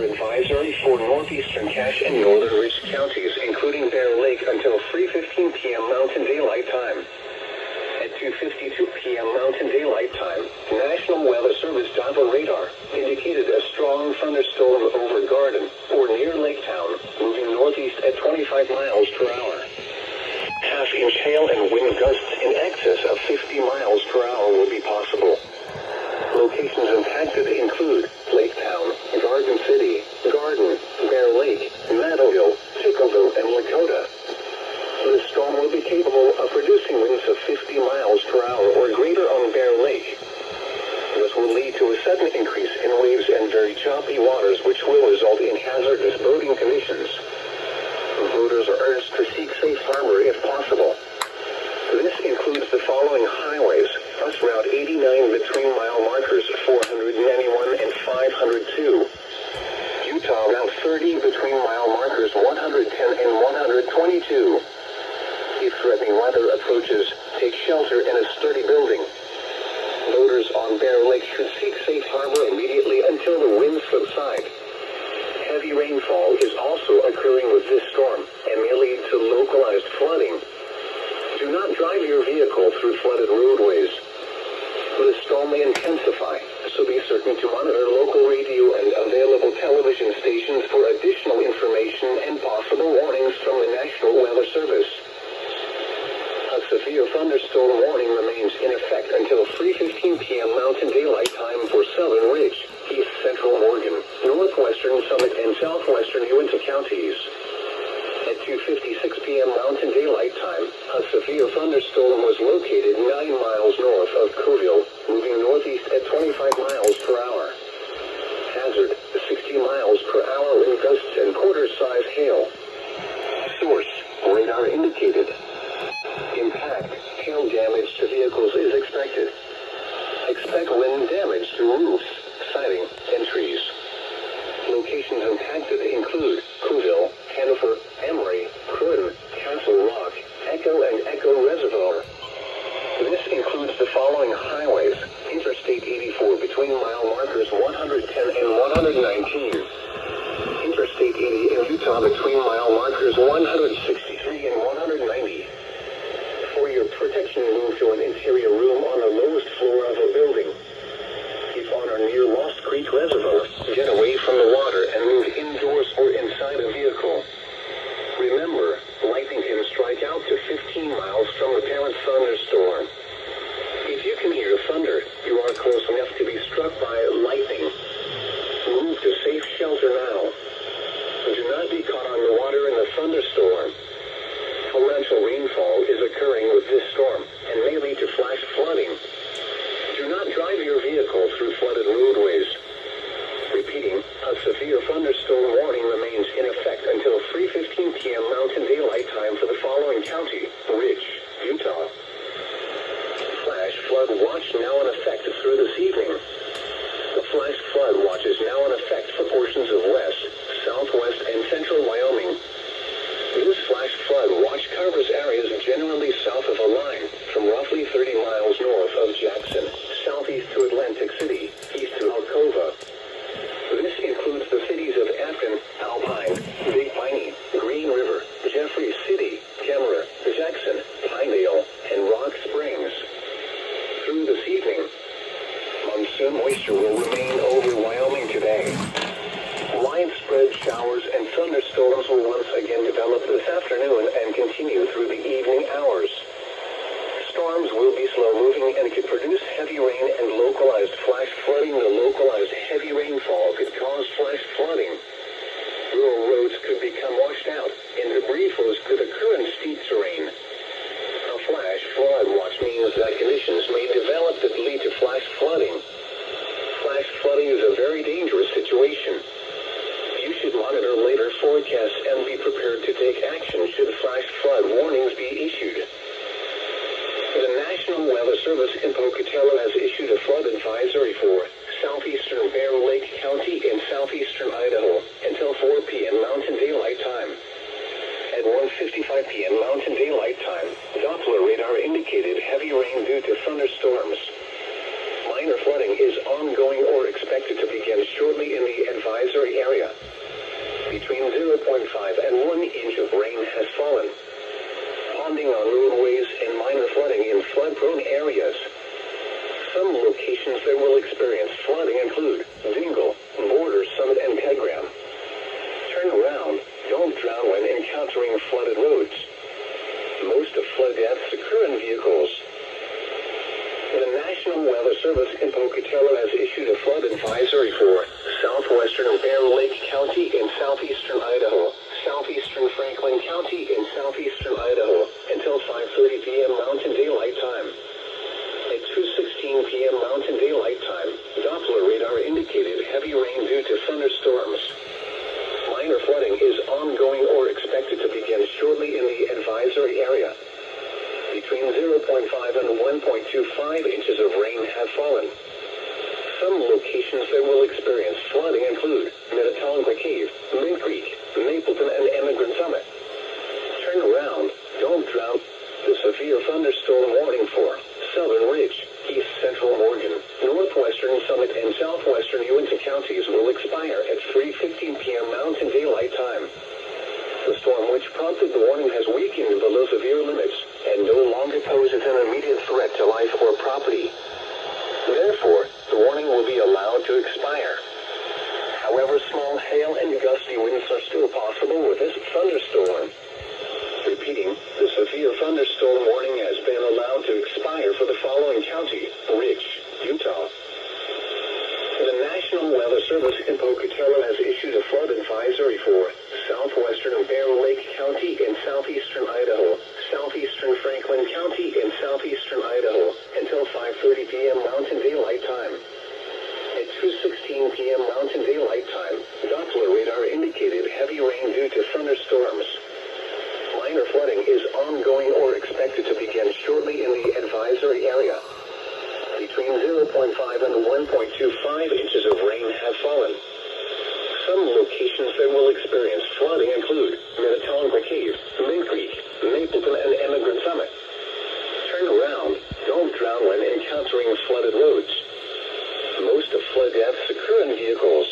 Advisory for northeastern Cache and northern Ridge counties, including Bear Lake, until 3:15 p.m. Mountain Daylight Time. At 2:52 p.m. Mountain Daylight Time, National Weather Service Doppler radar indicated a strong thunderstorm over Garden, or near Lake Town, moving northeast at 25 miles per hour. Half-inch hail and wind gusts in excess of 50 miles per hour will be possible. Locations impacted include Lake Town, Garden City, Garden, Bear Lake, Meadowville, Tickleville, and Lakota. The storm will be capable of producing winds of 50 miles per hour or greater on Bear Lake. This will lead to a sudden increase in waves and very choppy waters, which will result in hazardous boating conditions. Boaters are urged to seek safe harbor if possible. This includes the following highways: Bus Route 89 between mile markers 491 and 502. Utah Route 30 between mile markers 110 and 122. If threatening weather approaches, take shelter in a sturdy building. Boaters on Bear Lake should seek safe harbor immediately until the winds subside. Heavy rainfall is also occurring with this storm and may lead to localized flooding. Do not drive your vehicle through flooded roadways. The storm may intensify, so be certain to monitor local radio and available television stations for additional information and possible warnings from the National Weather Service. A severe thunderstorm warning remains in effect until 3:15 p.m. Mountain Daylight Time for Southern Ridge, East Central Oregon, Northwestern Summit, and Southwestern Uinta counties. At 2:56 p.m. Mountain Daylight Time, a severe thunderstorm was located 9 miles north of Coville, moving northeast at 25 miles per hour. Hazard, 60 miles per hour wind gusts and quarter-size hail. Source, radar indicated. Impact, hail damage to vehicles is expected. Expect wind damage to roofs, siding, and trees. Locations impacted include Coville, Hannaford, Emery, Croydon, Castle Rock, Echo, and Echo Reservoir. This includes the following highways: Interstate 84 between mile markers 110 and 119. Interstate 80 in Utah between mile markers 163 and 190. For your protection, move to an interior room on the lowest floor of a building. If on or near Lost Creek Reservoir, get away from the water and move indoors or inside a vehicle. Remember, lightning can strike out to 15 miles from the parent thunderstorm. If you can hear thunder, you are close enough to be struck by lightning. Move to safe shelter now. Do not be caught on the water in the thunderstorm. Torrential rainfall is occurring with this storm and may lead to flash flooding. Do not drive your vehicle through flooded roadways. Repeating, a severe thunderstorm warning remains in effect until 3:15 p.m. Mountain Daylight Time for the following county: Ridge, Utah. Flash flood watch now in effect through this evening. The flash flood watch is now in effect for portions of west, southwest, and central Wyoming. This flash flood watch covers areas generally south of a line, from roughly 30 miles north of Jackson, southeast to Atlantic City, east to Alcova. This includes the cities of Afton, Alpine, Big Piney, Green River, Jeffrey City, Kemmerer, Jackson, Pinedale, and Rock Springs. Through this evening, monsoon moisture will remain over Wyoming today. Widespread showers and thunderstorms will once again develop this afternoon and continue through the evening hours. Storms will be slow-moving and could produce heavy rain and localized flash flooding. The localized heavy rainfall could cause flash flooding. Rural roads could become washed out, and debris flows could occur in steep terrain. A flash flood watch means that conditions may develop that lead to flash flooding. Flash flooding is a very dangerous situation. You should monitor later forecasts and be prepared to take action should flash flood warnings be issued. The National Weather Service in Pocatello has issued a flood advisory for southeastern Bear Lake County and southeastern Idaho until 4 p.m. Mountain Daylight Time. At 1:55 p.m. Mountain Daylight Time, Doppler radar indicated heavy rain due to thunderstorms. Minor flooding is ongoing or expected to begin shortly in the advisory area. Between 0.5 and 1 inch of rain has fallen. Ponding on roadways and minor flooding in flood-prone areas. Some locations that will experience flooding include Dingle, Border, Summit, and Pegram. Turn around, don't drown when encountering flooded roads. Most of flood deaths occur in vehicles. The National Weather Service in Pocatello has issued a flood advisory for southwestern Bear Lake County in southeastern Idaho, southeastern Franklin County in southeastern Idaho until 5:30 p.m. Mountain Daylight Time. At 2:16 p.m. Mountain Daylight Time, Doppler radar indicated heavy rain due to thunderstorms. Minor flooding is ongoing or expected to begin shortly in the advisory area. Between 0.5 and 1.25 inches of rain have fallen. Some locations that will experience flooding include Minnetonka Cave, Mint Creek, Mapleton, and Emigrant Summit. Turn around, don't drown. The severe thunderstorm warning for Southern Ridge, East Central Oregon, Northwestern Summit, and Southwestern Uinta counties will expire at 3:15 p.m. Mountain Daylight Time. The storm which prompted the warning has weakened below severe limits and no longer poses an immediate threat to life or property. Therefore, the warning will be allowed to expire. However, small hail and gusty winds are still possible with this thunderstorm. Repeating, the severe thunderstorm warning has been allowed to expire for the following county: Ridge, Utah. The National Weather Service in Pocatello has issued a flood advisory for southwestern Bear Lake County in southeastern Idaho, southeastern Franklin County in southeastern Idaho until 5:30 p.m. Mountain Daylight Time. At 2:16 p.m. Mountain Daylight Time, Doppler radar indicated heavy rain due to thunderstorms. Minor flooding is ongoing or expected to begin shortly in the advisory area. Between 0.5 and 1.25 inches of rain have fallen. Some locations that will experience flooding include Minnetonka Cave, Mint Creek, Mapleton, and Emigrant Summit. Turn around, don't drown when encountering flooded roads. Most of flood deaths occur in vehicles.